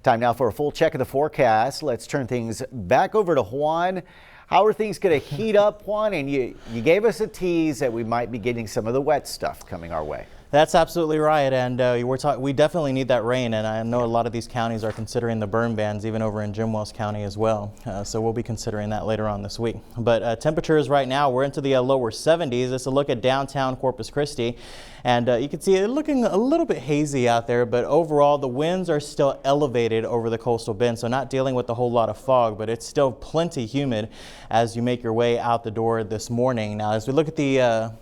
Time now for a full check of the forecast. Let's turn things back over to Juan. How are things going to heat up, Juan? And you gave us a tease that we might be getting some of the wet stuff coming our way. That's absolutely right, and we definitely need that rain, and I know a lot of these counties are considering the burn bans, even over in Jim Wells County as well, so we'll be considering that later on this week. But temperatures right now, we're into the lower 70s. It's a look at downtown Corpus Christi, and you can see it looking a little bit hazy out there, but overall the winds are still elevated over the coastal bend, so not dealing with a whole lot of fog, but it's still plenty humid as you make your way out the door this morning. Now, as we look at the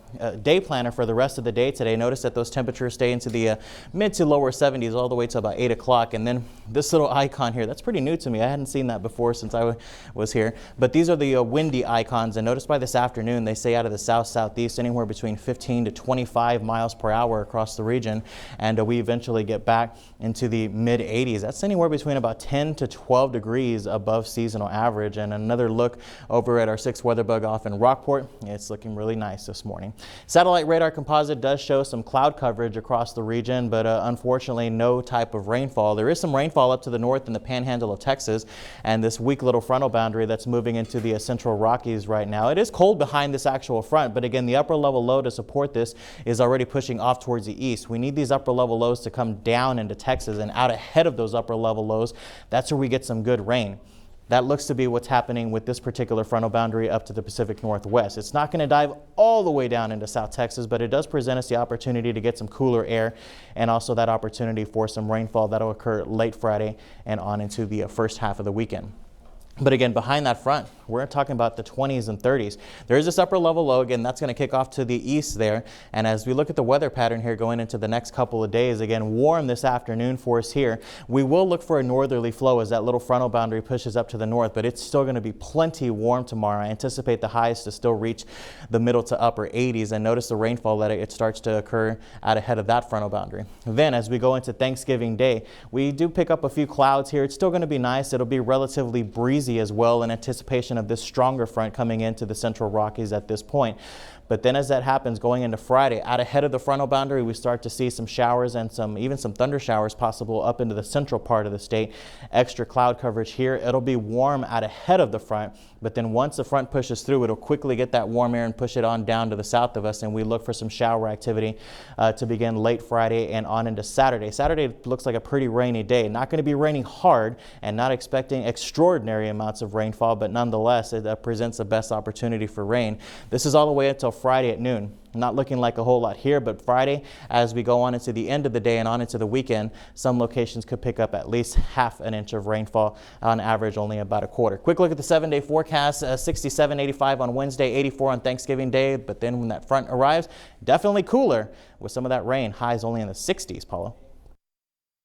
day planner for the rest of the day today, notice that those temperatures stay into the mid to lower 70s all the way to about 8 o'clock. And then this little icon here, that's pretty new to me. I hadn't seen that before since I was here. But these are the windy icons. And notice by this afternoon, they say out of the south-southeast anywhere between 15 to 25 miles per hour across the region. And we eventually get back into the mid 80s. That's anywhere between about 10 to 12 degrees above seasonal average. And another look over at our 6th weather bug off in Rockport. It's looking really nice this morning. Satellite radar composite does show some cloud coverage across the region, but unfortunately no type of rainfall. There is some rainfall up to the north in the panhandle of Texas and this weak little frontal boundary that's moving into the central Rockies right now. It is cold behind this actual front, but again, the upper level low to support this is already pushing off towards the east. We need these upper level lows to come down into Texas, and out ahead of those upper level lows, that's where we get some good rain. That looks to be what's happening with this particular frontal boundary up to the Pacific Northwest. It's not going to dive all the way down into South Texas, but it does present us the opportunity to get some cooler air and also that opportunity for some rainfall that'll occur late Friday and on into the first half of the weekend. But again, behind that front, we're talking about the 20s and 30s. There is this upper level low. Again, that's going to kick off to the east there. And as we look at the weather pattern here going into the next couple of days, again, warm this afternoon for us here. We will look for a northerly flow as that little frontal boundary pushes up to the north, but it's still going to be plenty warm tomorrow. I anticipate the highs to still reach the middle to upper 80s. And notice the rainfall that it starts to occur out ahead of that frontal boundary. Then as we go into Thanksgiving Day, we do pick up a few clouds here. It's still going to be nice. It'll be relatively breezy as well in anticipation of this stronger front coming into the central Rockies at this point. But then as that happens going into Friday, out ahead of the frontal boundary, we start to see some showers and even some thunder showers possible up into the central part of the state. Extra cloud coverage here. It'll be warm out ahead of the front, but then once the front pushes through, it'll quickly get that warm air and push it on down to the south of us, and we look for some shower activity to begin late Friday and on into Saturday. Saturday looks like a pretty rainy day. Not going to be raining hard and not expecting extraordinary amounts of rainfall, but nonetheless, it presents the best opportunity for rain. This is all the way until Friday at noon. Not looking like a whole lot here, but Friday, as we go on into the end of the day and on into the weekend, some locations could pick up at least half an inch of rainfall, on average only about a quarter. Quick look at the 7-day forecast, 67, 85 on Wednesday, 84 on Thanksgiving Day, but then when that front arrives, definitely cooler with some of that rain, highs only in the 60s, Paula.